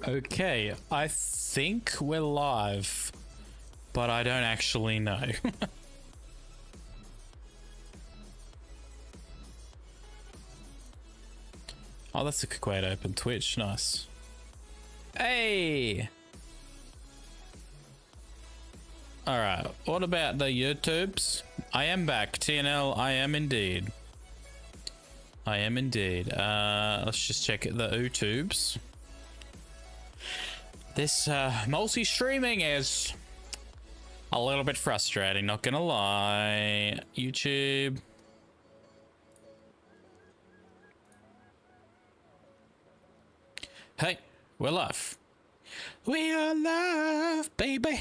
Okay, I think we're live, but I don't actually know. Oh, that's a quick way to open Twitch. Nice. Hey! Alright, what about the YouTubes? I am back. TNL, I am indeed. I am indeed. Let's just check the YouTubes. This multi-streaming is a little bit frustrating, not gonna lie. YouTube. Hey, we're live. We are live, baby.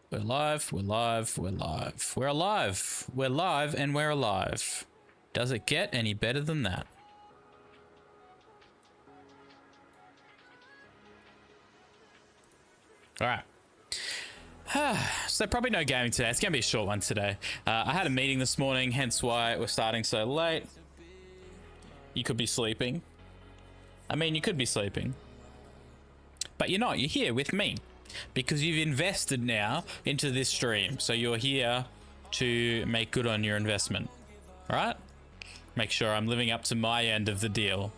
We're live, we're live, we're live. We're alive. We're live and we're alive. Does it get any better than that? All right. So probably no gaming today. It's going to be a short one today. I had a meeting this morning, hence why we're starting so late. You could be sleeping. I mean, you could be sleeping. But you're not. You're here with me. Because you've invested now into this stream. So you're here to make good on your investment. All right? Make sure I'm living up to my end of the deal.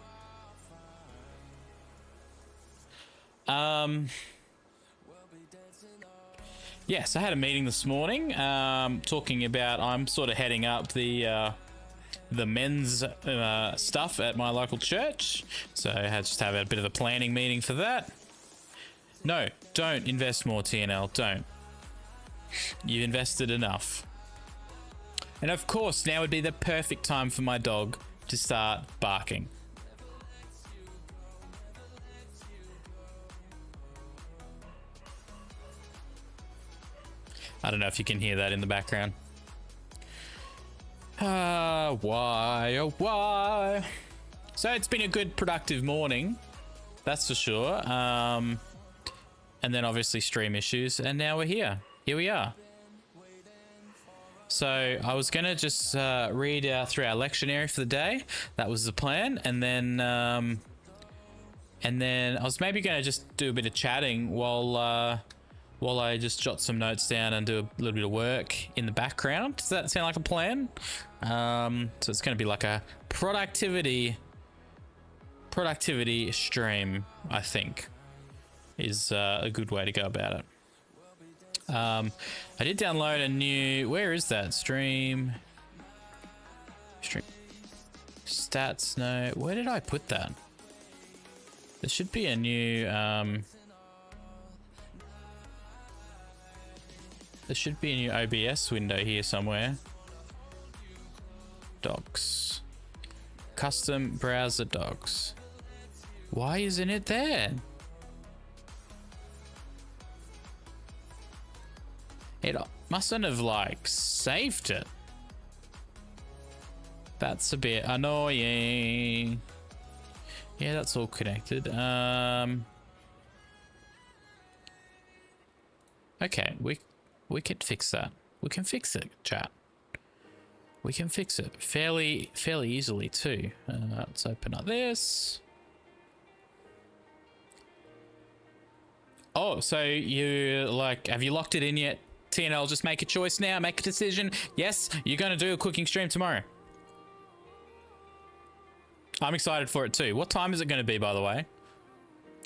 Yes, I had a meeting this morning talking about I'm sort of heading up the men's stuff at my local church. So I had just have a bit of a planning meeting for that. No, don't invest more, TNL. Don't. You've invested enough. And of course, now would be the perfect time for my dog to start barking. I don't know if you can hear that in the background. Why, oh why? So it's been a good productive morning, that's for sure. And then obviously stream issues, and now we're here. Here we are. So I was gonna just read through our lectionary for the day. That was the plan, and then I was maybe gonna just do a bit of chatting while I just jot some notes down and do a little bit of work in the background. Does that sound like a plan? So it's going to be like a productivity stream, I think, is a good way to go about it. I did download a new, where is that? Stream stats. No, where did I put that? There should be a new there should be a new OBS window here somewhere. Docs. Custom browser docs. Why isn't it there? It mustn't have like saved it. That's a bit annoying. Yeah, that's all connected. Okay, we can fix that. We can fix it, chat. We can fix it fairly easily too. Let's open up this. Oh, so you like, have you locked it in yet? TNL, just make a choice now, make a decision. Yes, you're going to do a cooking stream tomorrow. I'm excited for it too. What time is it going to be, by the way?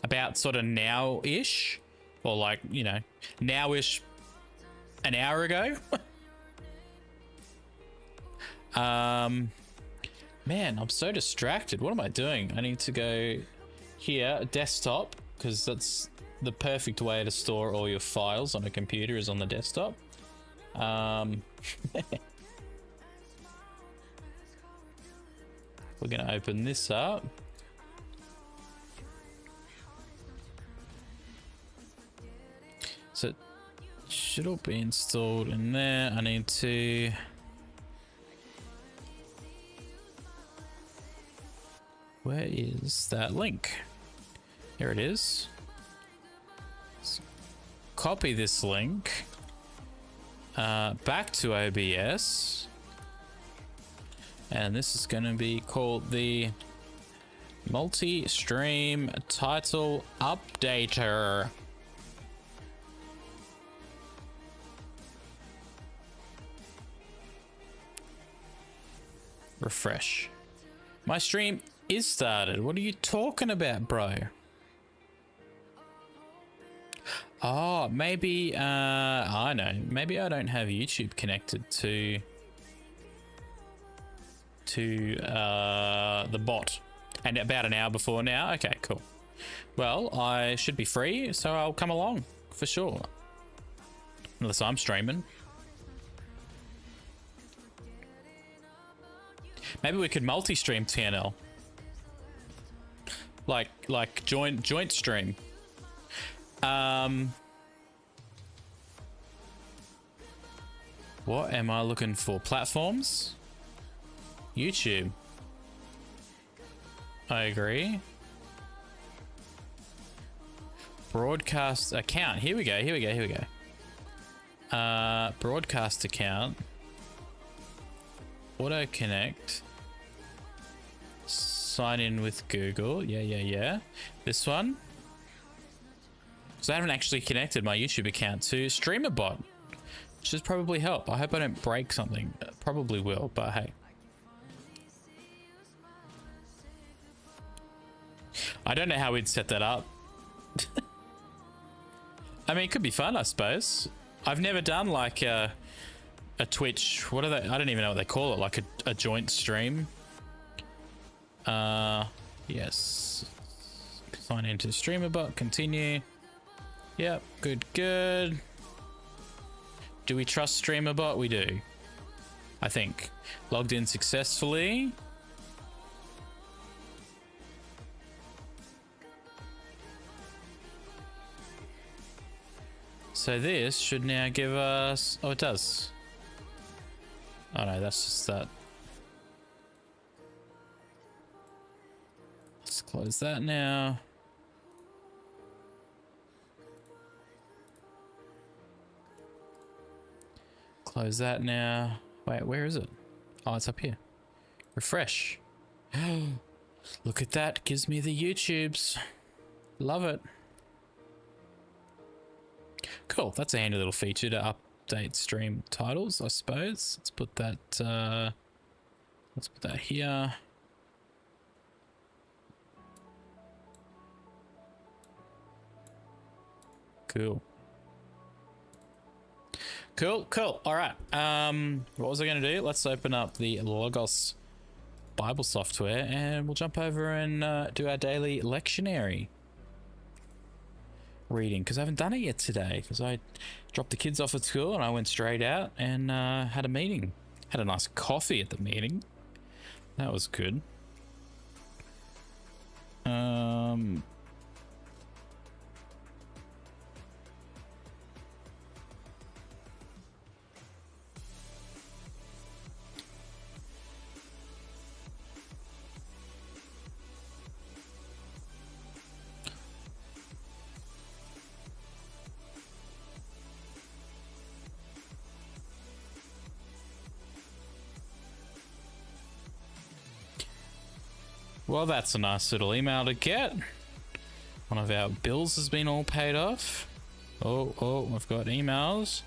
About sort of now-ish? Or like, you know, now-ish an hour ago? Man, I'm so distracted. What am I doing? I need to go here, desktop, because that's the perfect way to store all your files on a computer is on the desktop. We're going to open this up. So it should all be installed in there. I need to... Where is that link? Here it is. Let's copy this link back to OBS. And this is going to be called the multi-stream title updater. Refresh. My stream is started. What are you talking about, bro? Oh, maybe, I know. Maybe I don't have YouTube connected to the bot. And about an hour before now. Okay, cool. Well, I should be free, so I'll come along for sure. Unless I'm streaming. Maybe we could multi-stream TNL. Like joint stream. What am I looking for? Platforms? YouTube. I agree. Broadcast account. Here we go. Broadcast account. Auto connect. Sign in with Google. Yeah. This one. So I haven't actually connected my YouTube account to StreamerBot, which should probably help. I hope I don't break something. Probably will, but hey. I don't know how we'd set that up. I mean, it could be fun, I suppose. I've never done like a Twitch. What are they? I don't even know what they call it. Like a joint stream. Yes. Sign into StreamerBot. Continue. Yep. Good. Do we trust StreamerBot? We do. I think. Logged in successfully. So this should now give us... Oh, it does. Oh no, that's just that. Let's close that now. Close that now. Wait, where is it? Oh, it's up here. Refresh. Look at that. Gives me the YouTubes. Love it. Cool. That's a handy little feature to update stream titles, I suppose. Let's put that here. Cool. All right. What was I going to do? Let's open up the Logos Bible software and we'll jump over and do our daily lectionary reading, because I haven't done it yet today, because I dropped the kids off at school and I went straight out and had a meeting. Had a nice coffee at the meeting. That was good. Well, that's a nice little email to get. One of our bills has been all paid off. Oh, we've got emails.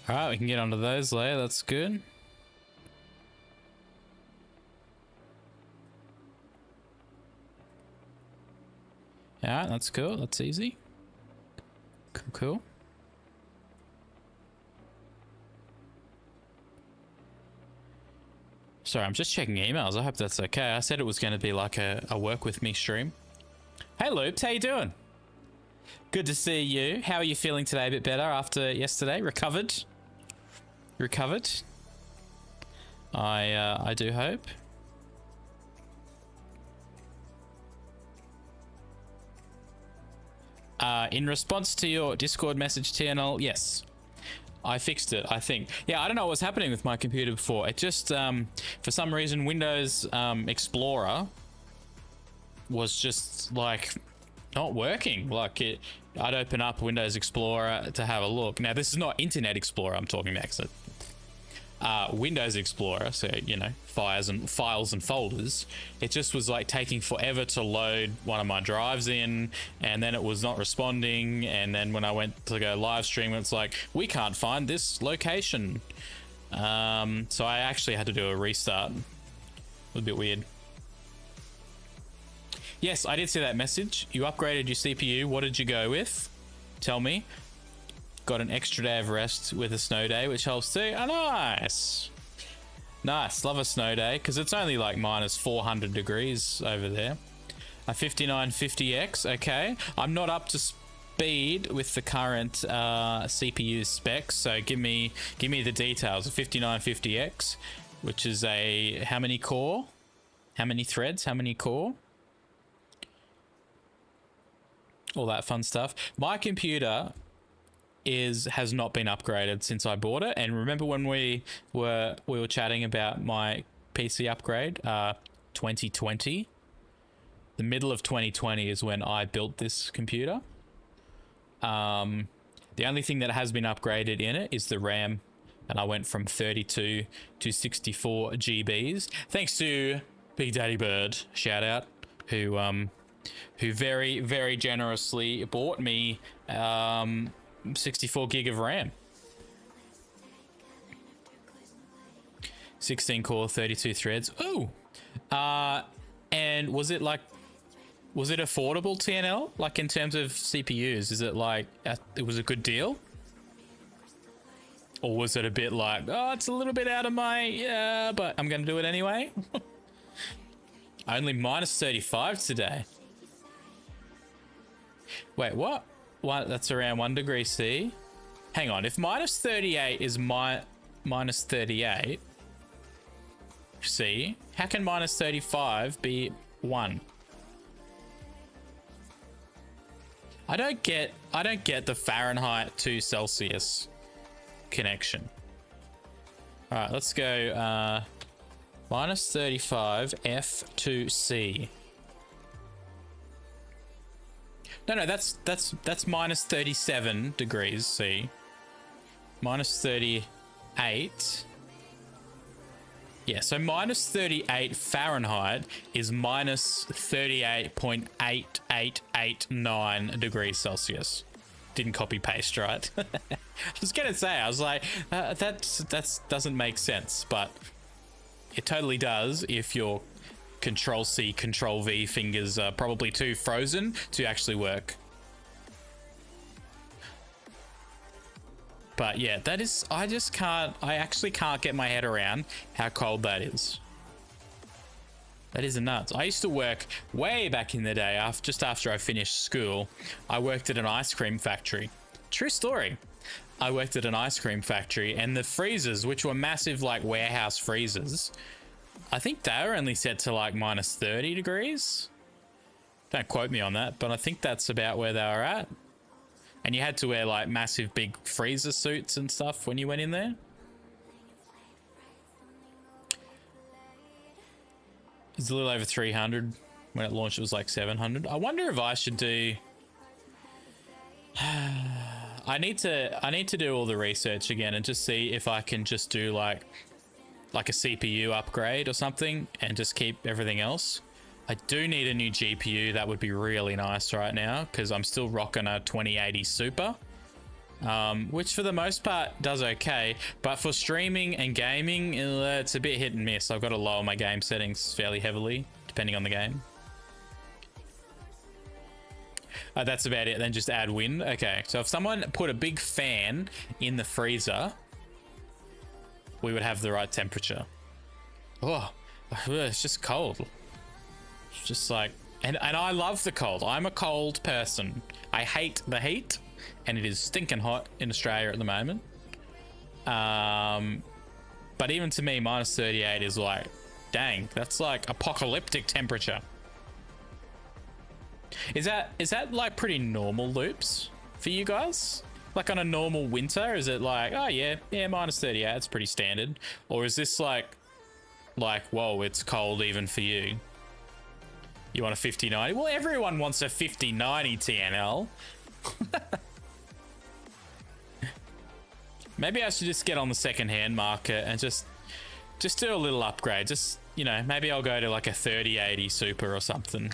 All right, we can get onto those later. That's good. All right, that's cool. That's easy. Cool. Sorry, I'm just checking emails. I hope that's okay. I said it was going to be like a work with me stream. Hey Loops, how you doing? Good to see you. How are you feeling today? A bit better after yesterday? Recovered? I do hope. In response to your Discord message, TNL, yes. I fixed it, I think. Yeah, I don't know what was happening with my computer before. It just, for some reason, Windows Explorer was just like not working. Like I'd open up Windows Explorer to have a look. Now, this is not Internet Explorer I'm talking about, because Windows Explorer, so you know, files and folders, it just was like taking forever to load one of my drives in, and then it was not responding, and then when I went to go live stream, it's like, we can't find this location. So I actually had to do a restart. It was a bit weird. Yes, I did see that message. You upgraded your CPU. What did you go with? Tell me. Got an extra day of rest with a snow day, which helps too. Oh, nice. Nice. Love a snow day, because it's only like minus 400 degrees over there. A 5950X. Okay. I'm not up to speed with the current CPU specs, so give me the details. A 5950X, which is a how many core? How many threads? How many core? All that fun stuff. My computer has not been upgraded since I bought it. And remember when we were chatting about my PC upgrade? 2020. The middle of 2020 is when I built this computer. The only thing that has been upgraded in it is the RAM, and I went from 32 to 64 GBs. Thanks to Big Daddy Bird, shout out, who very, very generously bought me 64 gig of RAM. 16 core, 32 threads. Ooh. And was it affordable, TNL? Like in terms of CPUs, is it like, it was a good deal? Or was it a bit like, oh, it's a little bit out of my, but I'm going to do it anyway? Only minus 35 today. Wait, what? That's around 1 degree C. Hang on, if minus 38 is minus 38 C, how can minus 35 be 1? I don't get the Fahrenheit to Celsius connection. All right, let's go minus 35 F to C. No, that's minus 37 degrees C. Minus 38. Yeah, so minus 38 Fahrenheit is minus 38.8889 degrees Celsius. Didn't copy paste, right? I was gonna say, I was like, that doesn't make sense, but it totally does if your Control C, Control V fingers are probably too frozen to actually work. But yeah, that is, I actually can't get my head around how cold that is. That is nuts. I used to work way back in the day, just after I finished school. I worked at an ice cream factory. True story. I worked at an ice cream factory, and the freezers, which were massive like warehouse freezers, I think they were only set to like minus 30 degrees. Don't quote me on that, but I think that's about where they were at. And you had to wear like massive big freezer suits and stuff when you went in there. It's a little over 300. When it launched, it was like 700. I wonder if I should do... I need to do all the research again and just see if I can just do like a CPU upgrade or something and just keep everything else. I do need a new GPU. That would be really nice right now, because I'm still rocking a 2080 Super, which for the most part does okay, but for streaming and gaming, it's a bit hit and miss. I've got to lower my game settings fairly heavily depending on the game. That's about it. Then just add wind. Okay, so if someone put a big fan in the freezer, we would have the right temperature. Oh, it's just cold. It's just like, and I love the cold. I'm a cold person. I hate the heat, and it is stinking hot in Australia at the moment. But even to me, minus 38 is like, dang, that's like apocalyptic temperature. Is that like pretty normal loops for you guys? Like on a normal winter, is it like, oh yeah, minus 38, it's pretty standard? Or is this like, whoa, it's cold even for you? You want a 5090? Well, everyone wants a 5090 TNL. Maybe I should just get on the second-hand market and just do a little upgrade. Just, you know, maybe I'll go to like a 3080 Super or something.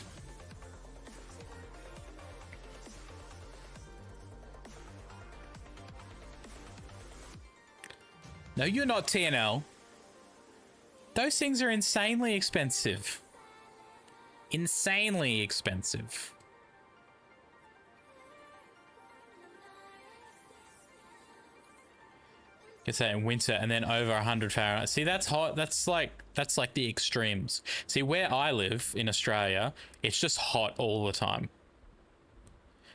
No, you're not TNL. Those things are insanely expensive. Insanely expensive. It's in winter and then over 100 Fahrenheit. See, that's hot. That's like the extremes. See, where I live in Australia, it's just hot all the time.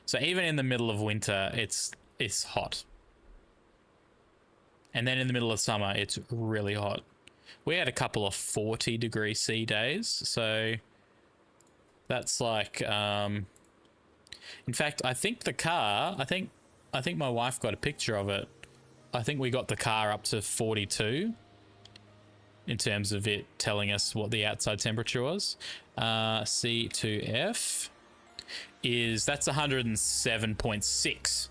So even in the middle of winter, it's hot. And then in the middle of summer, it's really hot. We had a couple of 40°C days, so that's like in fact, I think the car, I think my wife got a picture of it. I think we got the car up to 42 in terms of it telling us what the outside temperature was. C2F that's 107.6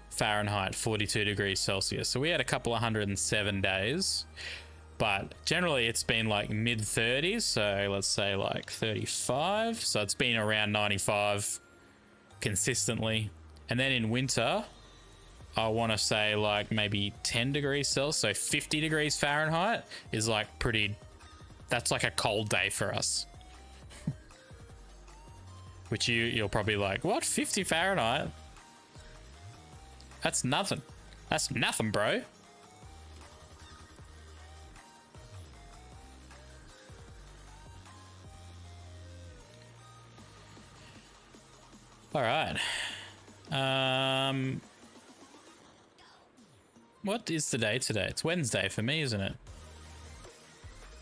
Fahrenheit, 42°C. So we had a couple of 107 days, but generally it's been like mid 30s. So let's say like 35. So it's been around 95 consistently. And then in winter, I want to say like maybe 10°C, so 50 Fahrenheit is like that's like a cold day for us. Which you're probably like, what, 50 Fahrenheit? That's nothing. That's nothing, bro. All right. What is the day today? It's Wednesday for me, isn't it?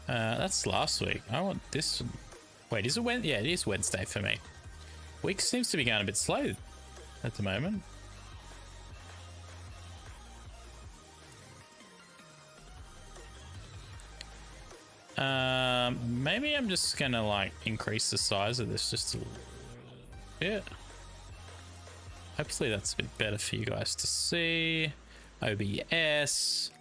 That's last week. I want this. Wait, is it Wednesday? Yeah, it is Wednesday for me. Week seems to be going a bit slow at the moment. Maybe I'm just gonna like increase the size of this just a little bit. Hopefully that's a bit better for you guys to see. OBS.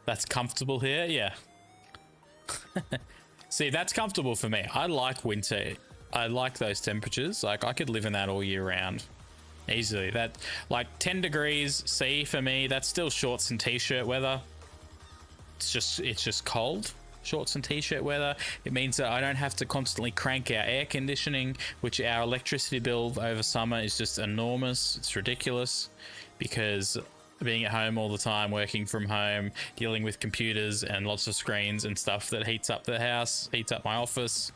That's comfortable here, yeah. See, that's comfortable for me. I like winter. I like those temperatures. Like, I could live in that all year round easily. That, like, 10°C for me, that's still shorts and t-shirt weather. It's just cold. Shorts and t-shirt weather. It means that I don't have to constantly crank our air conditioning, which our electricity bill over summer is just enormous. It's ridiculous because being at home all the time, working from home, dealing with computers and lots of screens and stuff that heats up the house, heats up my office,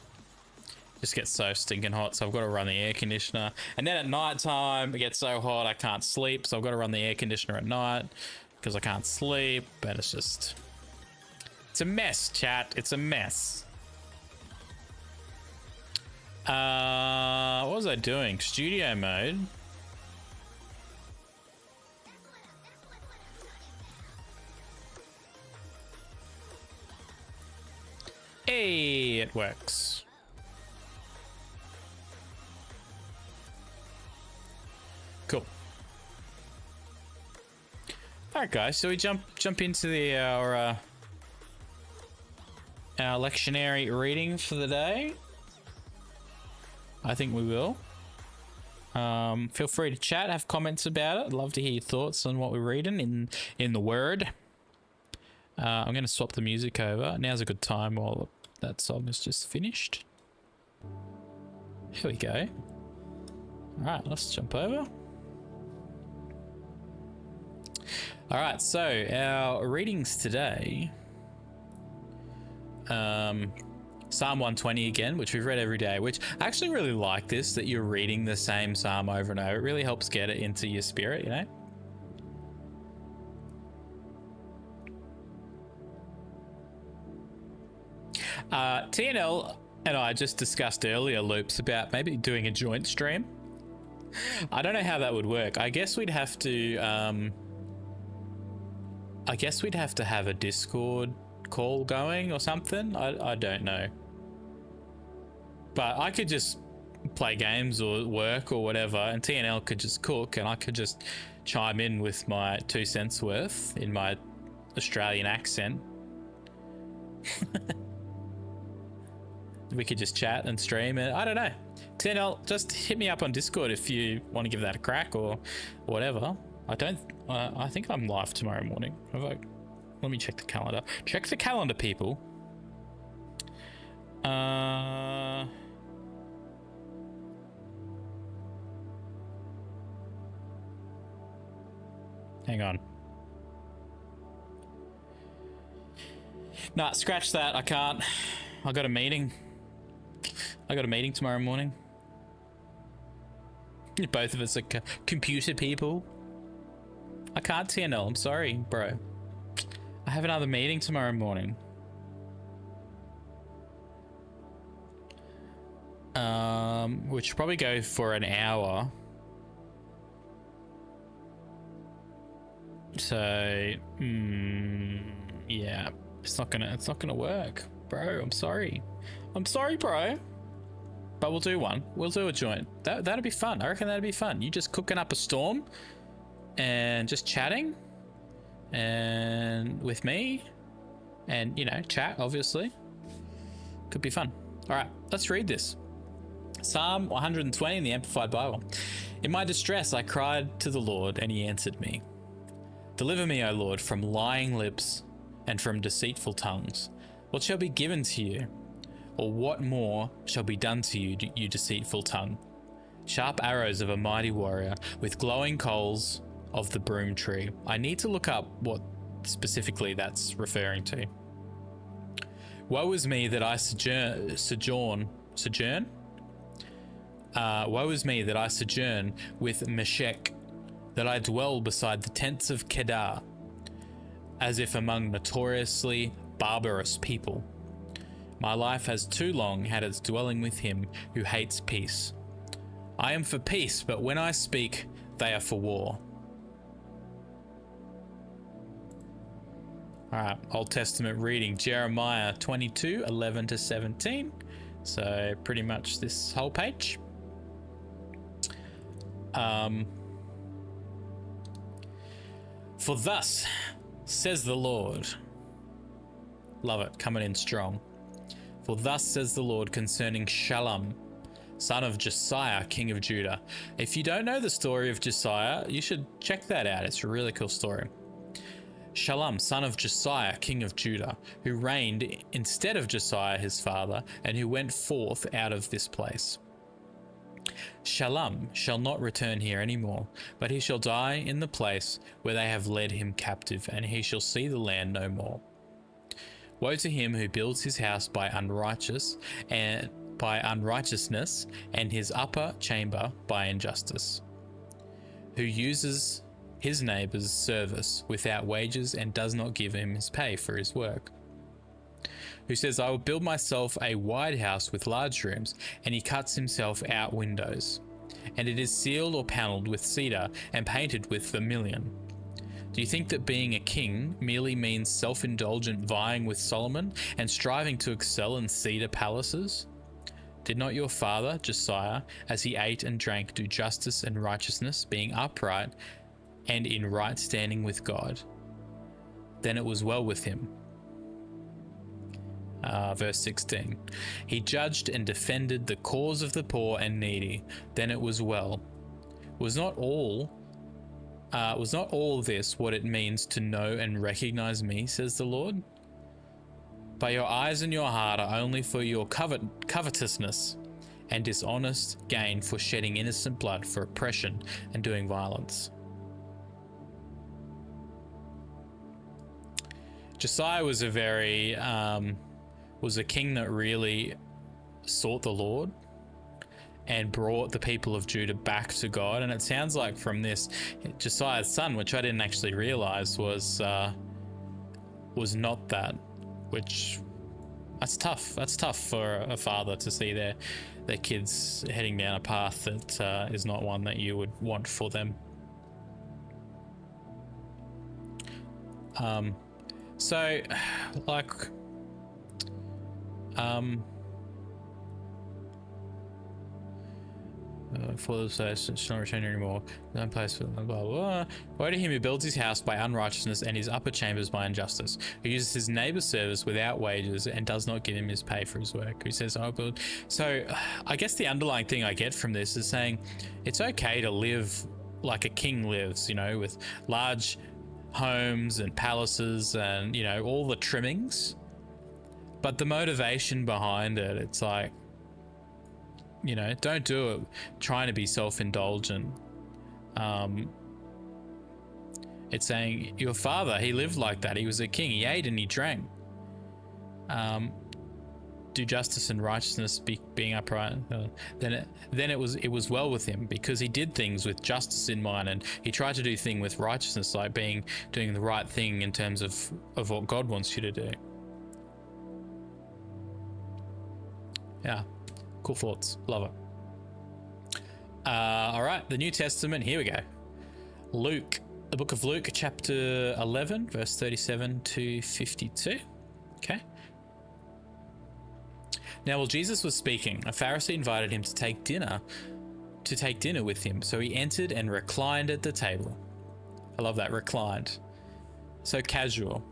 just gets so stinking hot. So I've got to run the air conditioner. And then at night time, it gets so hot I can't sleep. So I've got to run the air conditioner at night because I can't sleep. But it's just... it's a mess, chat. It's a mess. What was I doing? Studio mode. Hey, it works. Cool. All right, guys. So we jump into our lectionary reading for the day. I think we will. Feel free to chat, have comments about it. I'd love to hear your thoughts on what we're reading in the Word. I'm going to swap the music over. Now's a good time while that song is just finished. Here we go. All right, let's jump over. All right, so our readings today. Psalm 120 again, which we've read every day, which I actually really like this, that you're reading the same psalm over and over. It really helps get it into your spirit, you know? TNL and I just discussed earlier, Loops, about maybe doing a joint stream. I don't know how that would work. I guess we'd have to have a Discord call going or something. I don't know. But I could just play games or work or whatever, and TNL could just cook, and I could just chime in with my 2 cents worth in my Australian accent. We could just chat and stream it. I don't know. TNL, just hit me up on Discord if you want to give that a crack or whatever. I think I'm live tomorrow morning. Let me check the calendar. Check the calendar, people. Hang on. Nah, scratch that. I can't. I got a meeting. I got a meeting tomorrow morning. Both of us are computer people. I can't TNL. I'm sorry, bro. I have another meeting tomorrow morning. We should probably go for an hour. So, yeah, it's not gonna work, bro. I'm sorry, bro. But we'll do one. We'll do a joint. That'd be fun. I reckon that'd be fun. You just cooking up a storm, and just chatting, and with me, and chat. Obviously, could be fun. All right, let's read this. Psalm 120 in the Amplified Bible. In my distress, I cried to the Lord, and He answered me. Deliver me, O Lord, from lying lips and from deceitful tongues. What shall be given to you? Or what more shall be done to you, you deceitful tongue? Sharp arrows of a mighty warrior with glowing coals of the broom tree. I need to look up what specifically that's referring to. Woe is me that I sojourn. Woe is me that I sojourn with Meshech, that I dwell beside the tents of Kedar, as if among notoriously barbarous people. My life has too long had its dwelling with him who hates peace. I am for peace, but when I speak, they are for war. All right, Old Testament reading, Jeremiah 22, 11 to 17. So pretty much this whole page. For thus says the Lord. Love it, coming in strong. For thus says the Lord concerning Shallum, son of Josiah, king of Judah. If you don't know the story of Josiah, you should check that out. It's a really cool story. Shallum, son of Josiah, king of Judah, who reigned instead of Josiah his father, and who went forth out of this place. Shallum shall not return here any more, but he shall die in the place where they have led him captive, and he shall see the land no more. Woe to him who builds his house by unrighteousness, and his upper chamber by injustice, who uses his neighbor's service without wages and does not give him his pay for his work. Who says, I will build myself a wide house with large rooms, and he cuts himself out windows, and it is sealed or panelled with cedar and painted with vermilion. Do you think that being a king merely means self-indulgent vying with Solomon and striving to excel in cedar palaces? Did not your father, Josiah, as he ate and drank, do justice and righteousness, being upright and in right standing with God? Then it was well with him. Verse 16. He judged and defended the cause of the poor and needy. Then it was well. Was not all this what it means to know and recognize me, says the Lord? But your eyes and your heart are only for your covetousness and dishonest gain, for shedding innocent blood, for oppression and doing violence. Josiah was was a king that really sought the Lord and brought the people of Judah back to God. And it sounds like from this, Josiah's son, which I didn't actually realize was not that, which that's tough. That's tough for a father to see their kids heading down a path that is not one that you would want for them. So like For the place shall not return anymore. No place for blah, blah, blah. Woe to him who builds his house by unrighteousness and his upper chambers by injustice, who uses his neighbor's service without wages and does not give him his pay for his work. Who says, oh, good. So I guess the underlying thing I get from this is saying it's okay to live like a king lives, you know, with large homes and palaces and, you know, all the trimmings. But the motivation behind it, it's like, you know, don't do it trying to be self-indulgent. It's saying your father, he lived like that. He was a king. He ate and he drank. Do justice and righteousness, being upright. Then it was well with him because he did things with justice in mind, and he tried to do things with righteousness, like doing the right thing in terms of what God wants you to do. Yeah. Cool thoughts. Love it. All right, the New Testament. Here we go. Luke, the book of Luke, chapter 11, verse 37 to 52. Okay. Now, while Jesus was speaking, a Pharisee invited him to take dinner with him. So he entered and reclined at the table. I love that, reclined. So casual.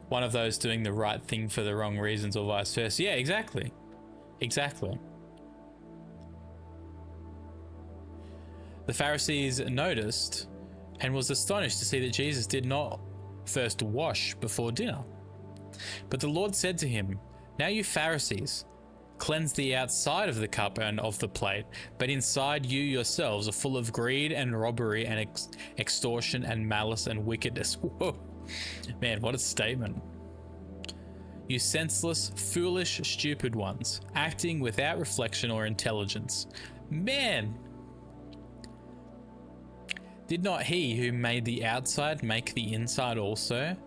One of those doing the right thing for the wrong reasons or vice versa. Yeah, exactly. Exactly. The Pharisees noticed and was astonished to see that Jesus did not first wash before dinner. But the Lord said to him, now you Pharisees, cleanse the outside of the cup and of the plate, but inside you yourselves are full of greed and robbery and extortion and malice and wickedness. Whoa. Man, what a statement. You senseless, foolish, stupid ones, acting without reflection or intelligence. Man! Did not he who made the outside make the inside also?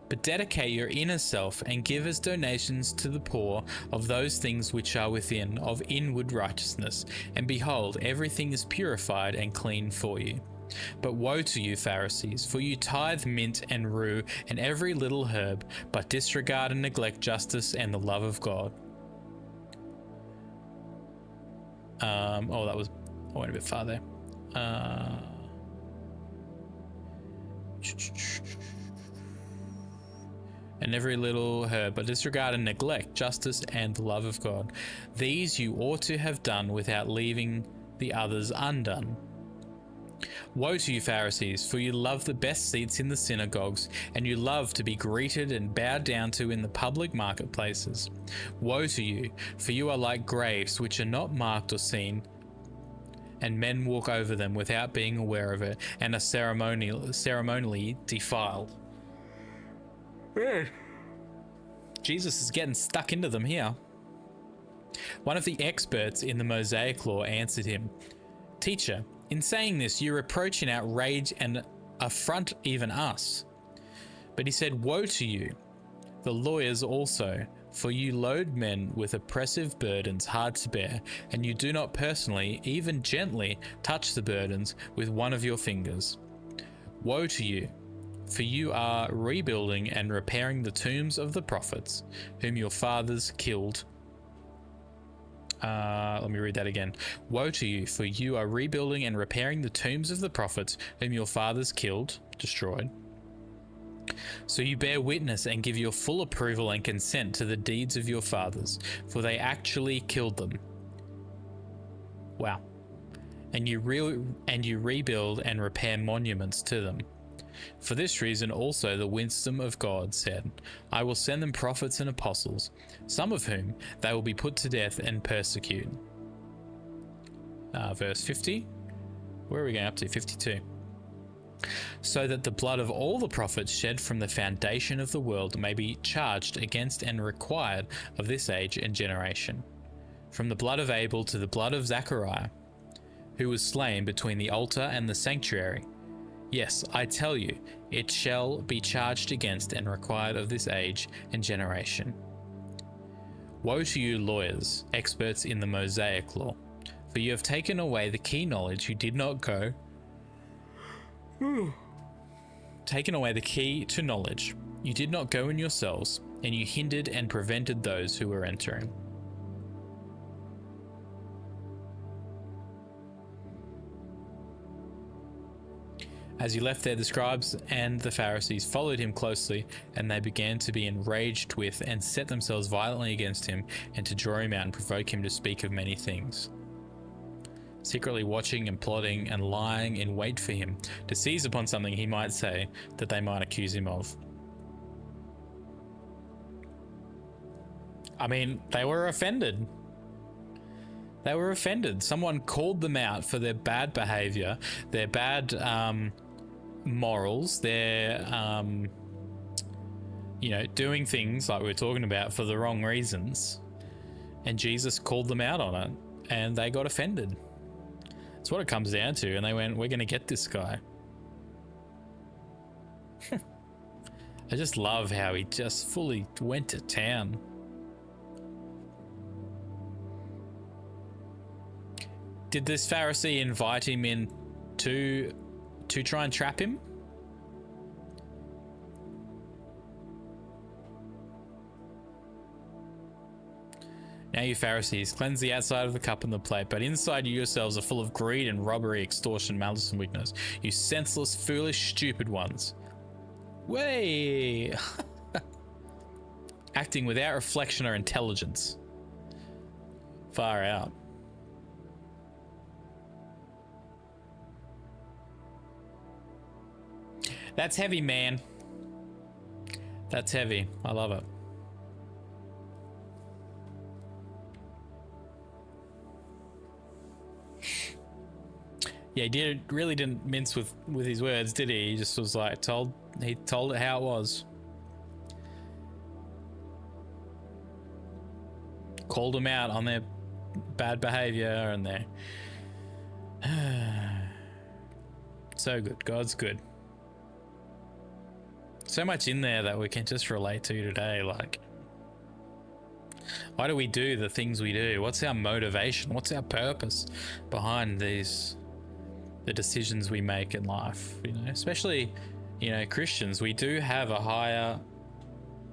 But dedicate your inner self and give as donations to the poor of those things which are within, of inward righteousness, and behold, everything is purified and clean for you. But woe to you, Pharisees, for you tithe mint and rue and every little herb, but disregard and neglect justice and the love of God. I went a bit far there. And every little herb, but disregard and neglect justice and the love of God. These you ought to have done without leaving the others undone. Woe to you, Pharisees, for you love the best seats in the synagogues, and you love to be greeted and bowed down to in the public marketplaces. Woe to you, for you are like graves which are not marked or seen, and men walk over them without being aware of it, and are ceremonially defiled. Jesus is getting stuck into them here. One of the experts in the Mosaic law answered him, Teacher, in saying this, you reproach and outrage and affront even us. But he said, woe to you, the lawyers also, for you load men with oppressive burdens hard to bear, and you do not personally, even gently, touch the burdens with one of your fingers. Woe to you, for you are rebuilding and repairing the tombs of the prophets, whom your fathers killed. Let me read that again. Woe to you, for you are rebuilding and repairing the tombs of the prophets, whom your fathers killed, destroyed. So you bear witness and give your full approval and consent to the deeds of your fathers, for they actually killed them. Wow. And you rebuild and repair monuments to them. For this reason also the wisdom of God said, I will send them prophets and apostles, some of whom they will be put to death and persecute. Verse 50. Where are we going up to? 52. So that the blood of all the prophets shed from the foundation of the world may be charged against and required of this age and generation. From the blood of Abel to the blood of Zachariah, who was slain between the altar and the sanctuary. Yes, I tell you, it shall be charged against and required of this age and generation. Woe to you, lawyers, experts in the Mosaic law, for you have taken away the key knowledge you did not go. Taken away the key to knowledge. You did not go in yourselves, and you hindered and prevented those who were entering. As he left there, the scribes and the Pharisees followed him closely, and they began to be enraged with and set themselves violently against him, and to draw him out and provoke him to speak of many things, secretly watching and plotting and lying in wait for him, to seize upon something he might say that they might accuse him of. I mean, they were offended. They were offended. Someone called them out for their bad behavior, their bad morals, their, you know, doing things like we were talking about for the wrong reasons. And Jesus called them out on it, and they got offended. That's what it comes down to. And they went, we're going to get this guy. I just love how he just fully went to town. Did this Pharisee invite him in to try and trap him? Now you Pharisees, cleanse the outside of the cup and the plate, but inside you yourselves are full of greed and robbery, extortion, malice and weakness. You senseless, foolish, stupid ones. Way! Acting without reflection or intelligence. Far out. That's heavy, man. That's heavy. I love it. Yeah, he really didn't mince with his words, did he? He just was like, he told it how it was. Called them out on their bad behavior and their... So good. God's good. So much in there that we can just relate to today. Like, why do we do the things we do? What's our motivation? What's our purpose behind the decisions we make in life? You know, especially, you know, Christians, we do have a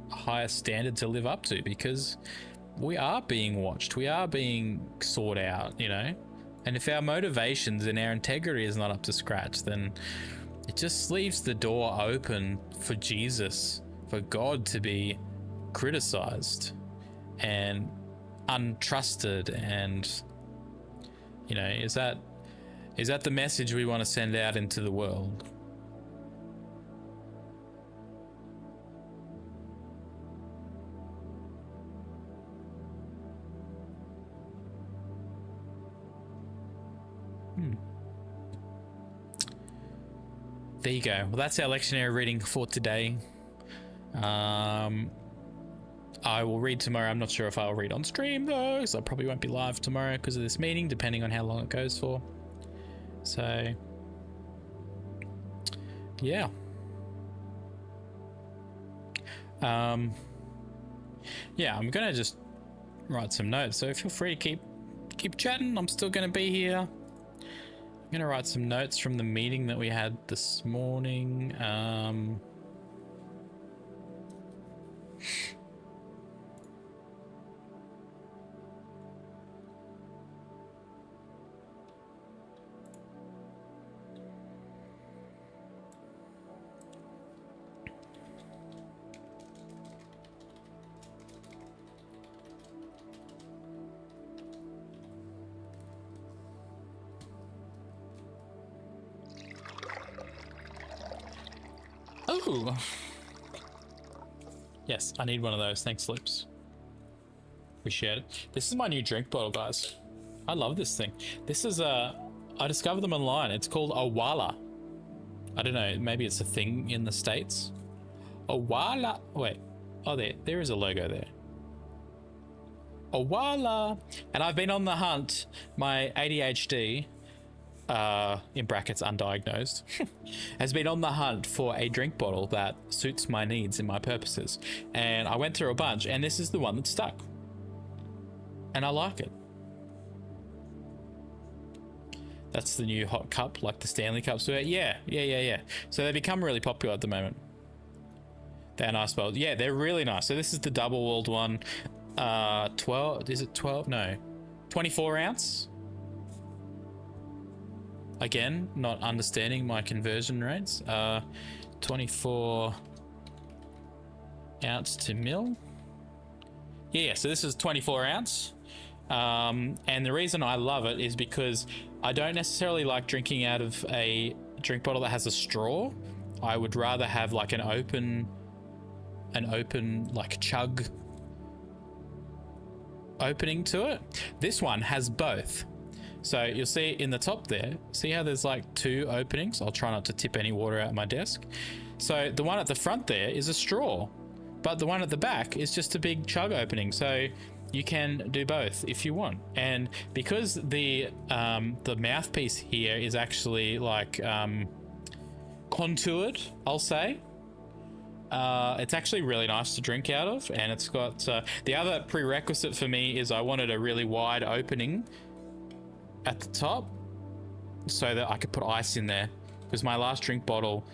higher standard to live up to, because we are being watched, we are being sought out, you know. And if our motivations and our integrity is not up to scratch, then it just leaves the door open for Jesus, for God to be criticized and untrusted. And, you know, is that the message we want to send out into the world? There you go. Well, that's our lectionary reading for today. I will read tomorrow. I'm not sure if I'll read on stream though, because I probably won't be live tomorrow because of this meeting, depending on how long it goes for. So, yeah. Yeah, I'm gonna just write some notes. So feel free to keep chatting. I'm still gonna be here. I'm gonna write some notes from the meeting that we had this morning. Oh, yes, I need one of those. Thanks, Lips. Appreciate it. This is my new drink bottle, guys. I love this thing. This is I discovered them online. It's called Awala. I don't know, maybe it's a thing in the States. Awala. Wait. Oh, there is a logo there. Awala. And I've been on the hunt. My ADHD, in brackets undiagnosed, has been on the hunt for a drink bottle that suits my needs and my purposes. And I went through a bunch, and this is the one that stuck. And I like it. That's the new hot cup, like the Stanley cups were. Yeah. So they become really popular at the moment. They're nice bottles. Yeah, they're really nice. So this is the double-walled one. 12, is it 12? No. 24 ounce. again, not understanding my conversion rates. 24 ounce to mil. Yeah, so this is 24 ounce. And the reason I love it is because I don't necessarily like drinking out of a drink bottle that has a straw. I would rather have like an open like chug opening to it. This one has both. So you'll see in the top there, see how there's like two openings? I'll try not to tip any water out my desk. So the one at the front there is a straw, but the one at the back is just a big chug opening. So you can do both if you want. And because the mouthpiece here is actually like contoured, I'll say, it's actually really nice to drink out of. And it's got the other prerequisite for me is I wanted a really wide opening at the top so that I could put ice in there, because my last drink bottle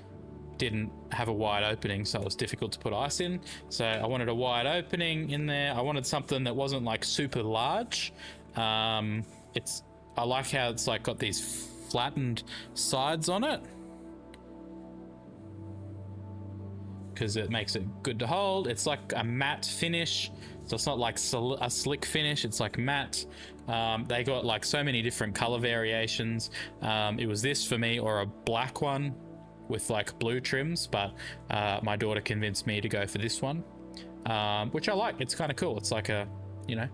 didn't have a wide opening, so it was difficult to put ice in. So I wanted a wide opening in there. I wanted something that wasn't like super large. I like how it's like got these flattened sides on it, because it makes it good to hold. It's like a matte finish, so it's not like a slick finish, it's like matte. They got like so many different color variations. It was this for me, or a black one with like blue trims, but my daughter convinced me to go for this one, which I like. It's kind of cool. It's like a, you know,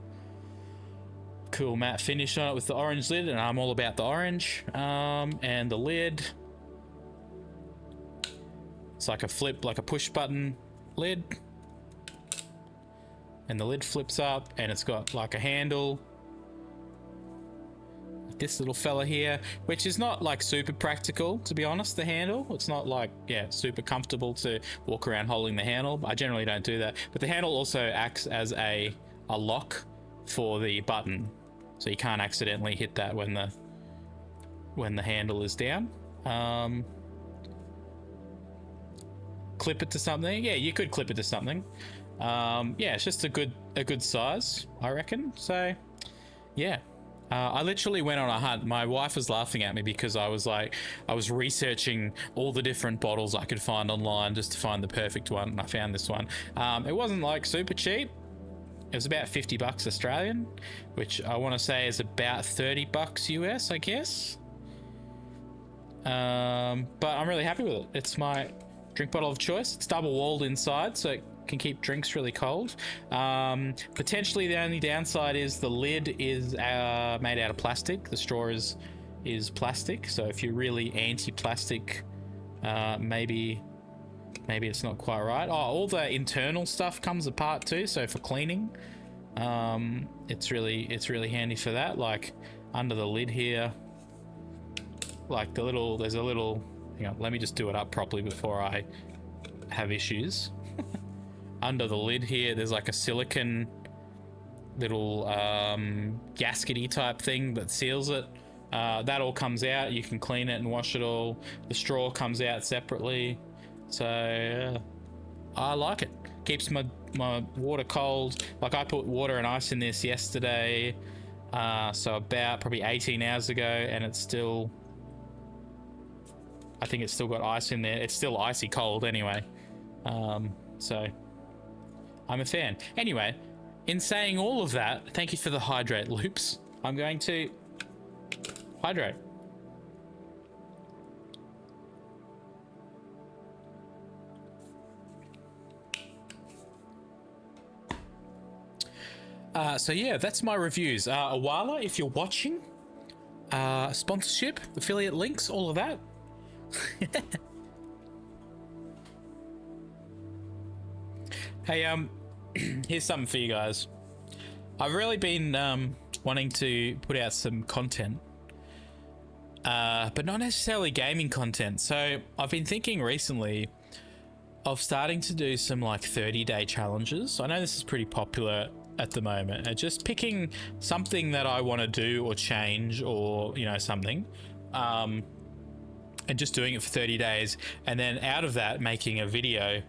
cool matte finish on it with the orange lid, and I'm all about the orange. And the lid, it's like a flip, like a push button lid, and the lid flips up, and it's got like a handle, this little fella here, which is not like super practical, to be honest. The handle, it's not like, yeah, super comfortable to walk around holding the handle. I generally don't do that, but the handle also acts as a lock for the button, so you can't accidentally hit that when the handle is down. Clip it to something. Yeah, you could clip it to something. Yeah, it's just a good size, I reckon. So yeah, I literally went on a hunt. My wife was laughing at me because I was researching all the different bottles I could find online just to find the perfect one, and I found this one. It wasn't like super cheap. It was about $50 Australian, which I want to say is about $30 US, I guess. But I'm really happy with it. It's my drink bottle of choice. It's double walled inside, so it can keep drinks really cold. Potentially the only downside is the lid is made out of plastic. The straw is plastic, so if you're really anti-plastic, maybe it's not quite right. Oh, all the internal stuff comes apart too, so for cleaning, it's really handy for that. Like under the lid here, like there's a little, hang on, let me just do it up properly before I have issues. Under the lid here, there's like a silicone little gaskety type thing that seals it. That all comes out. You can clean it and wash it all. The straw comes out separately. So I like it. Keeps my water cold. Like I put water and ice in this yesterday, so about probably 18 hours ago, and it's still, I think it's still got ice in there. It's still icy cold anyway. So I'm a fan. Anyway, in saying all of that, thank you for the hydrate loops. I'm going to hydrate. So yeah, that's my reviews. Awala, if you're watching, sponsorship, affiliate links, all of that. Hey, here's something for you guys. I've really been wanting to put out some content, but not necessarily gaming content. So I've been thinking recently of starting to do some like 30-day challenges. I know this is pretty popular at the moment, and just picking something that I want to do or change, or you know, something, and just doing it for 30 days, and then out of that making a video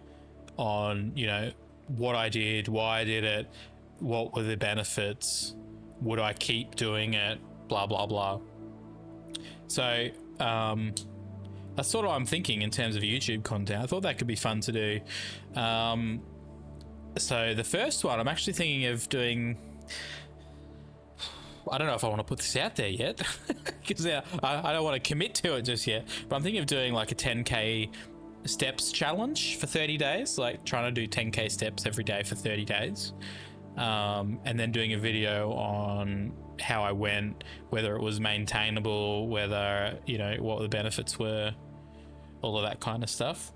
on, you know, what I did, why I did it, what were the benefits, would I keep doing it, blah blah blah. So That's sort of what I'm thinking in terms of YouTube content. I thought that could be fun to do. So the first one, I'm actually thinking of doing... I don't know if I want to put this out there yet, because I don't want to commit to it just yet. But I'm thinking of doing like a 10K steps challenge for 30 days, like trying to do 10K steps every day for 30 days. And then doing a video on how I went, whether it was maintainable, whether, you know, what the benefits were, all of that kind of stuff.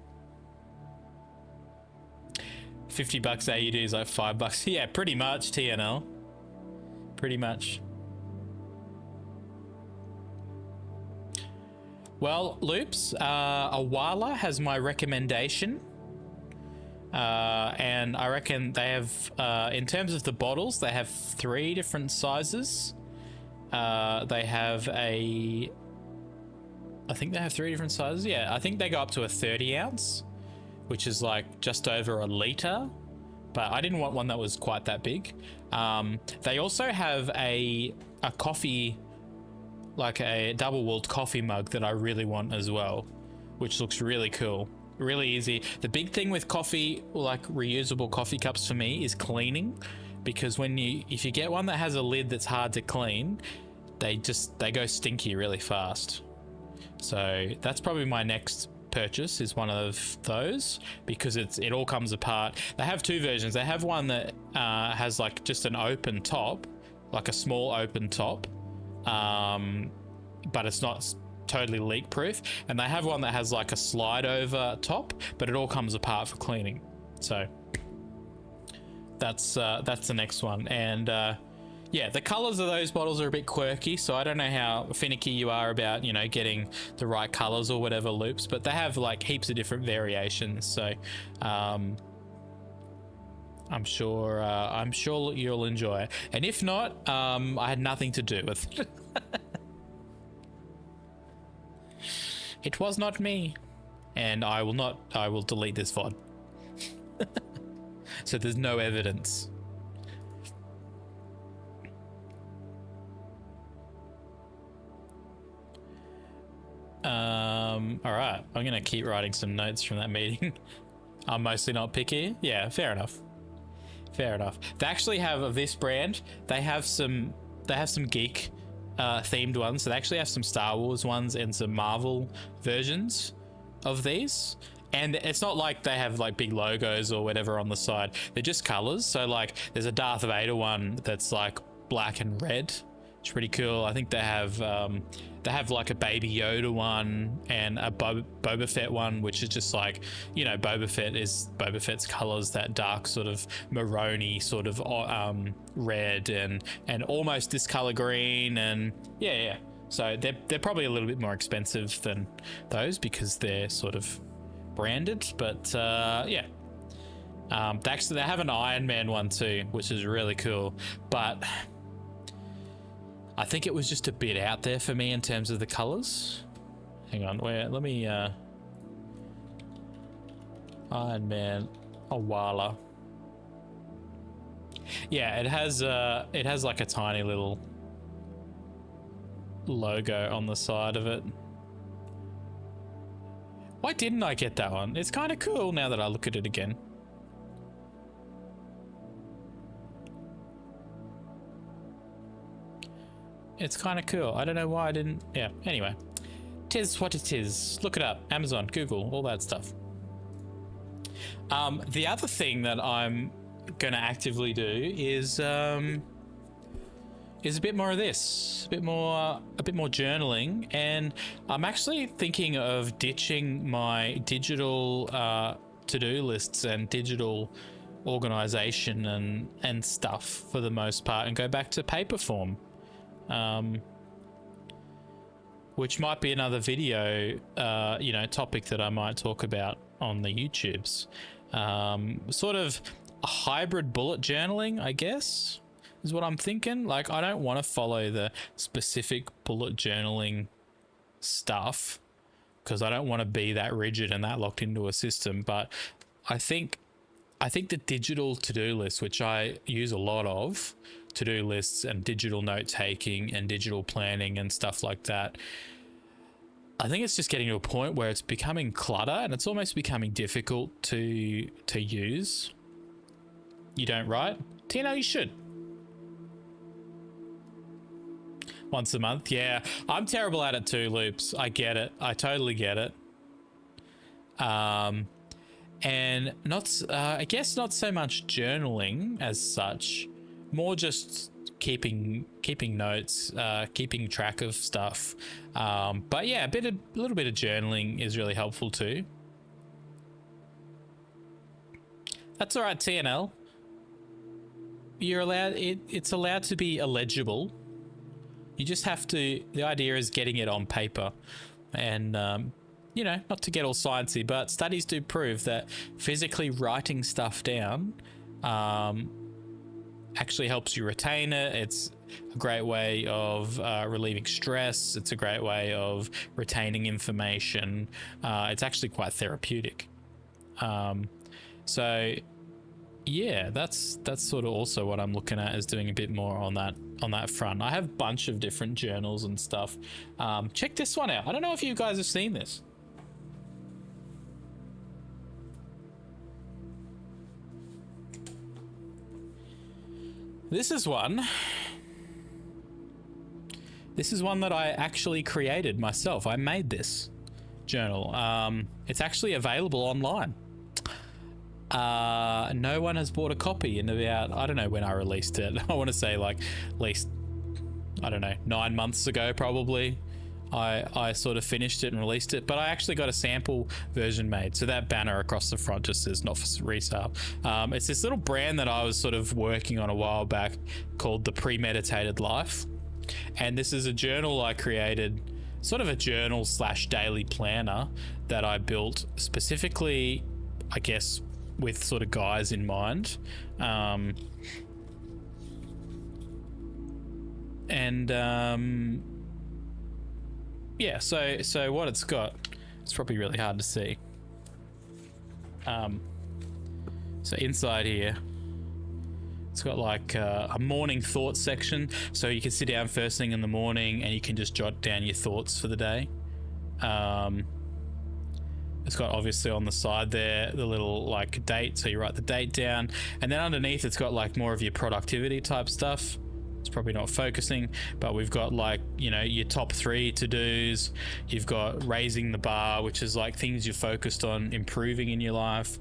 $50 AUD is like $5. Yeah, pretty much, TNL. Pretty much. Well, Loops, Awala has my recommendation. And I reckon they have, in terms of the bottles, they have 3 different sizes. They have I think they have 3 different sizes. Yeah, I think they go up to a 30 ounce, which is like just over a litre. But I didn't want one that was quite that big. They also have a coffee, like a double-walled coffee mug that I really want as well, which looks really cool. Really easy. The big thing with coffee, like reusable coffee cups for me, is cleaning, because if you get one that has a lid that's hard to clean, they go stinky really fast. So that's probably my next purchase, is one of those, because it all comes apart. They have 2 versions. They have one that has like just an open top, like a small open top, but it's not totally leak proof, and they have one that has like a slide over top, but it all comes apart for cleaning. So that's the next one. And yeah, the colors of those bottles are a bit quirky, so I don't know how finicky you are about, you know, getting the right colors or whatever, Loops, but they have like heaps of different variations. So I'm sure you'll enjoy it. And if not, I had nothing to do with it. It was not me, and I will delete this VOD. So there's no evidence. All right, I'm gonna keep writing some notes from that meeting. I'm mostly not picky. Yeah, fair enough. Fair enough. They actually have, of this brand, they have some geek themed ones. So they actually have some Star Wars ones and some Marvel versions of these. And it's not like they have like big logos or whatever on the side. They're just colors. So like there's a Darth Vader one that's like black and red. It's pretty cool. I think they have like a Baby Yoda one and a Boba Fett one, which is just like, you know, Boba Fett's colors, that dark sort of maroony sort of red and almost this color green, and yeah. So they're probably a little bit more expensive than those because they're sort of branded, but yeah. They have an Iron Man one too, which is really cool, but I think it was just a bit out there for me in terms of the colors. Hang on, let me Iron Man Awala. Yeah, it has like a tiny little logo on the side of it. Why didn't I get that one? It's kind of cool now that I look at it again. It's kind of cool. I don't know why I didn't. Yeah, anyway. Tis what it is. Look it up. Amazon, Google, all that stuff. The other thing that I'm going to actively do is a bit more of this. A bit more journaling. And I'm actually thinking of ditching my digital to-do lists and digital organization and stuff for the most part and go back to paper form. Which might be another video, topic that I might talk about on the YouTubes. Sort of a hybrid bullet journaling, I guess, is what I'm thinking. Like, I don't want to follow the specific bullet journaling stuff because I don't want to be that rigid and that locked into a system. But I think the digital to-do list, which I use a lot of, to-do lists and digital note taking and digital planning and stuff like that, I think it's just getting to a point where it's becoming clutter and it's almost becoming difficult to use. You don't write? Tino, you should. Once a month, yeah. I'm terrible at it too, Loops. I get it. I totally get it. And not, I guess not so much journaling as such, more just keeping notes, keeping track of stuff. But yeah, a little bit of journaling is really helpful too. That's all right, TNL. You're allowed, it's allowed to be illegible. You just have to, the idea is getting it on paper. And, you know, not to get all sciencey, but studies do prove that physically writing stuff down actually helps you retain it. It's a great way of relieving stress. It's a great way of retaining information. It's actually quite therapeutic. So yeah, that's sort of also what I'm looking at, is doing a bit more on that front. I have a bunch of different journals and stuff. Check this one out. I don't know if you guys have seen this. This is one that I actually created myself. I made this journal. It's actually available online. No one has bought a copy in about, I don't know when I released it. I want to say like at least, I don't know, 9 months ago probably. I sort of finished it and released it, but I actually got a sample version made. So that banner across the front just says not for resale. It's this little brand that I was sort of working on a while back called The Premeditated Life. And this is a journal I created, sort of a journal / daily planner that I built specifically, I guess, with sort of guys in mind. Yeah, so what it's got, it's probably really hard to see. So inside here, it's got like a morning thoughts section, so you can sit down first thing in the morning and you can just jot down your thoughts for the day. It's got obviously on the side there the little like date, so you write the date down, and then underneath it's got like more of your productivity type stuff. It's probably not focusing, but we've got like, you know, your top 3 to-dos. You've got raising the bar, which is like things you're focused on improving in your life.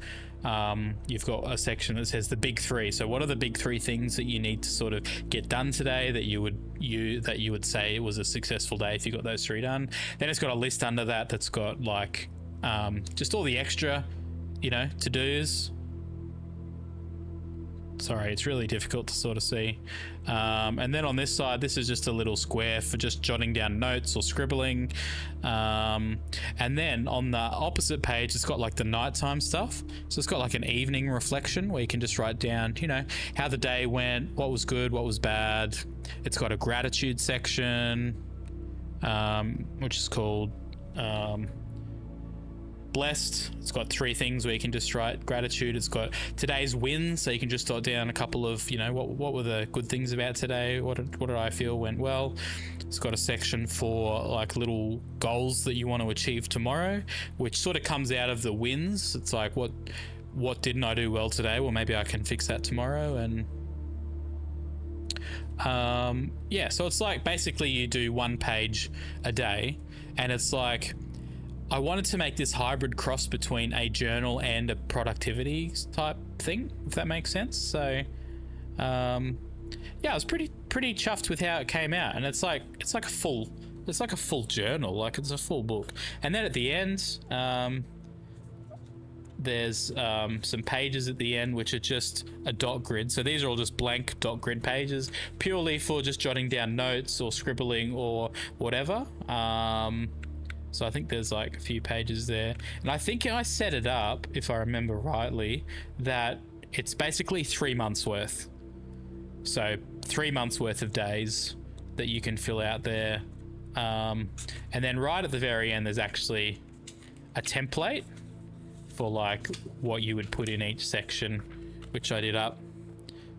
You've got a section that says the big 3. So what are the big 3 things that you need to sort of get done today that you would say it was a successful day if you got those 3 done? Then it's got a list under that that's got like just all the extra, you know, to-dos. Sorry, it's really difficult to sort of see. And then on this side, this is just a little square for just jotting down notes or scribbling. And then on the opposite page, it's got like the nighttime stuff. So it's got like an evening reflection where you can just write down, you know, how the day went, what was good, what was bad. It's got a gratitude section, which is called blessed. It's got 3 things where you can just write gratitude. It's got today's wins, so you can just jot down a couple of, you know, what were the good things about today, what did I feel went well. It's got a section for like little goals that you want to achieve tomorrow, which sort of comes out of the wins. It's like what didn't I do well today? Well, maybe I can fix that tomorrow. And yeah, so it's like basically you do 1 page a day, and it's like I wanted to make this hybrid cross between a journal and a productivity type thing, if that makes sense. So yeah, I was pretty chuffed with how it came out, and it's like a full journal, like it's a full book. And then at the end, there's some pages at the end which are just a dot grid. So these are all just blank dot grid pages, purely for just jotting down notes or scribbling or whatever. So I think there's like a few pages there, and I think I set it up, if I remember rightly, that it's basically 3 months worth. So 3 months worth of days that you can fill out there. And then right at the very end, there's actually a template for like what you would put in each section, which I did up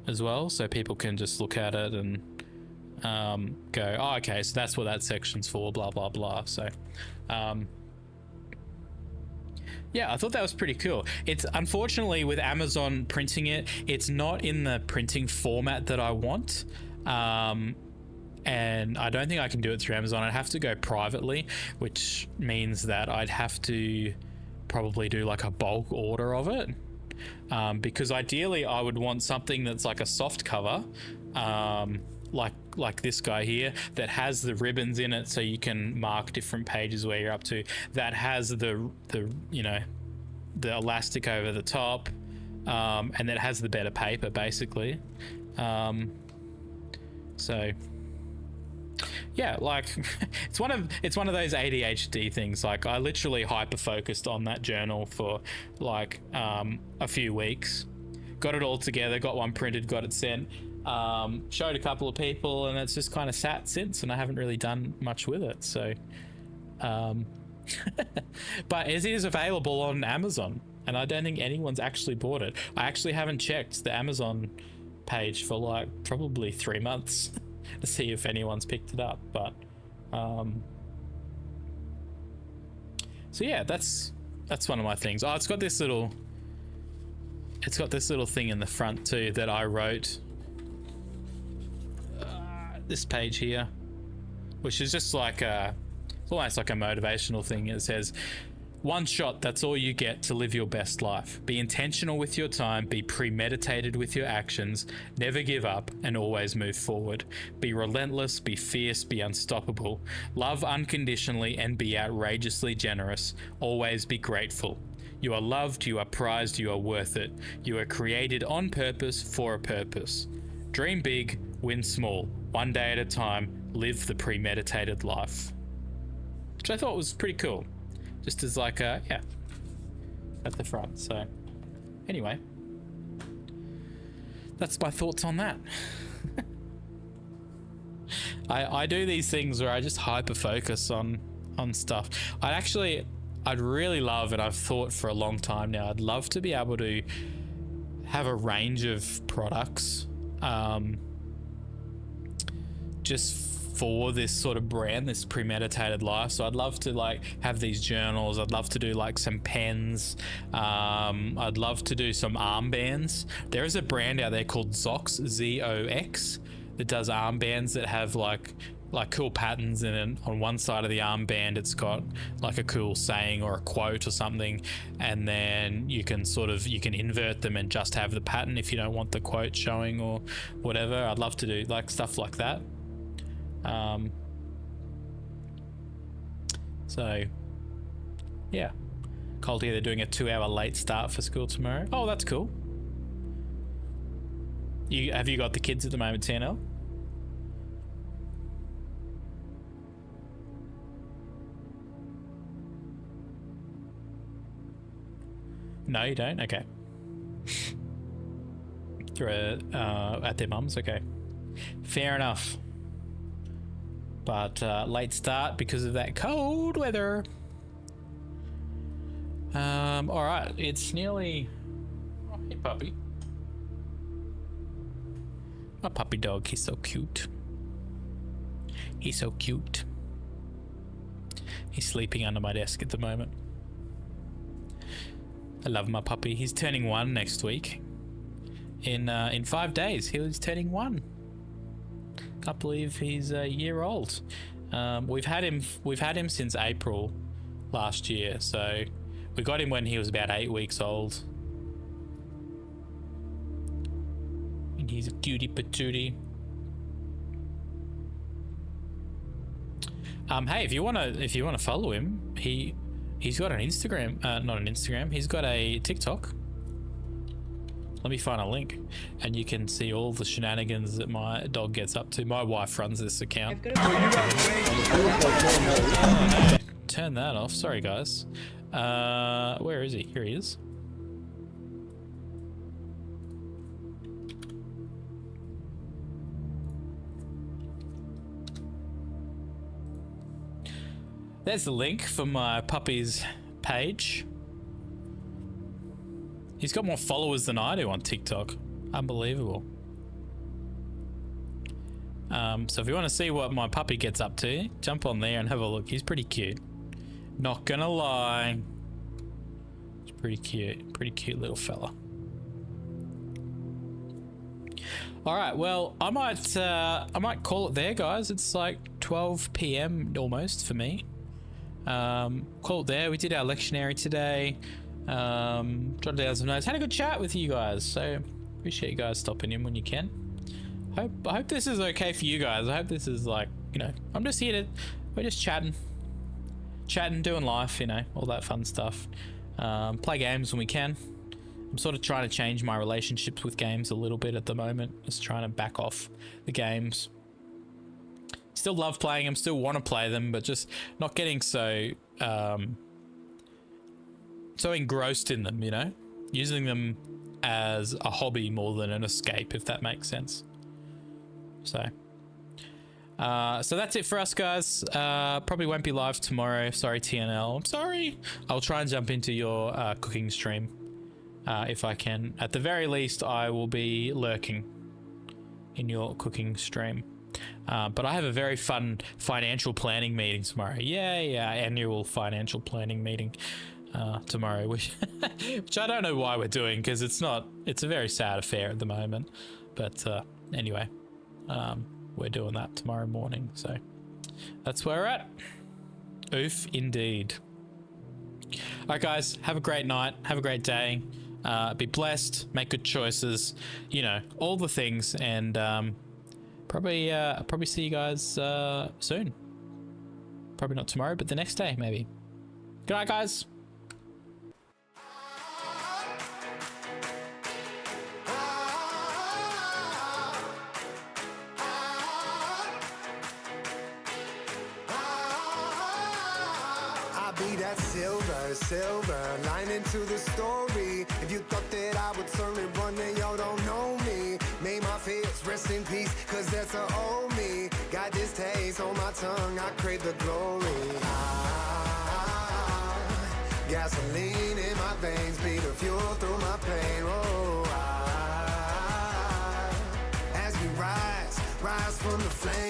as well, so people can just look at it and go, oh, okay, so that's what that section's for, blah, blah, blah. So, yeah, I thought that was pretty cool. It's unfortunately with Amazon printing it, it's not in the printing format that I want. And I don't think I can do it through Amazon. I'd have to go privately, which means that I'd have to probably do like a bulk order of it. Because ideally I would want something that's like a soft cover, like this guy here, that has the ribbons in it so you can mark different pages where you're up to, that has the you know, the elastic over the top, and that has the better paper basically. So yeah, like it's one of those ADHD things. Like I literally hyper focused on that journal for like a few weeks, got it all together, got one printed, got it sent, showed a couple of people, and it's just kind of sat since, and I haven't really done much with it. So but it is available on Amazon, and I don't think anyone's actually bought it. I actually haven't checked the Amazon page for like probably 3 months to see if anyone's picked it up. But so yeah, that's one of my things. Oh, it's got this little thing in the front too that I wrote, this page here, which is just like it's almost like a motivational thing. It says, one shot, that's all you get to live your best life. Be intentional with your time, be premeditated with your actions, never give up, and always move forward. Be relentless, be fierce, be unstoppable. Love unconditionally and be outrageously generous. Always be grateful. You are loved, you are prized, you are worth it. You are created on purpose for a purpose. Dream big, win small. One day at a time, live the premeditated life. Which I thought was pretty cool. Just as like a, yeah, at the front. So anyway, that's my thoughts on that. I do these things where I just hyper focus on stuff. I'd really love, and I've thought for a long time now, I'd love to be able to have a range of products just for this sort of brand, this premeditated life. So I'd love to like have these journals. I'd love to do like some pens. I'd love to do some armbands. There is a brand out there called Zox, Z-O-X, that does armbands that have like cool patterns in it. On one side of the armband, it's got like a cool saying or a quote or something, and then you can invert them and just have the pattern if you don't want the quote showing or whatever. I'd love to do like stuff like that. So yeah, Colty, they're doing a 2-hour late start for school tomorrow. Oh, that's cool. Have you got the kids at the moment, TNL? No, you don't? Okay. They're at their mum's? Okay. Fair enough. But late start because of that cold weather. All right, it's nearly... Oh, hey, puppy. My puppy dog, he's so cute. He's so cute. He's sleeping under my desk at the moment. I love my puppy. He's turning 1 next week. In 5 days, he's turning 1. Can't believe he's a year old. We've had him since April last year, so we got him when he was about 8 weeks old. And he's a cutie patootie. Hey, if you wanna follow him, he's got an Instagram, not an Instagram. He's got a TikTok. Let me find a link, and you can see all the shenanigans that my dog gets up to. My wife runs this account. Turn that off. Sorry, guys. Where is he? Here he is. There's the link for my puppy's page. He's got more followers than I do on TikTok. Unbelievable. So if you want to see what my puppy gets up to, jump on there and have a look. He's pretty cute. Not gonna lie. It's pretty cute little fella. All right, well, I might call it there, guys. It's like 12 p.m. almost for me. Call it there. We did our lectionary today. Jotted down some notes. Had a good chat with you guys. So appreciate you guys stopping in when you can. I hope this is okay for you guys. I hope this is like, you know, I'm just here to, we're just chatting, doing life, you know, all that fun stuff. Play games when we can. I'm sort of trying to change my relationships with games a little bit at the moment. Just trying to back off the games. Still love playing them, still want to play them, but just not getting so engrossed in them, you know? Using them as a hobby more than an escape, if that makes sense. So that's it for us, guys. Probably won't be live tomorrow. Sorry, TNL. I'm sorry. I'll try and jump into your cooking stream if I can. At the very least, I will be lurking in your cooking stream. But I have a very fun financial planning meeting tomorrow. Yeah, annual financial planning meeting tomorrow, which I don't know why we're doing, because it's a very sad affair at the moment. But anyway, we're doing that tomorrow morning, so that's where we're at. Oof, indeed. All right, guys, have a great night, have a great day, be blessed, make good choices, you know, all the things, and probably see you guys soon. Probably not tomorrow, but the next day maybe. Good night, guys. Be that silver lining to the story. If you thought that I would certainly run, then y'all don't know me. May my fears rest in peace, cause that's a old me. Got this taste on my tongue, I crave the glory. Gasoline in my veins, be the fuel through my pain. Oh, as we rise from the flame.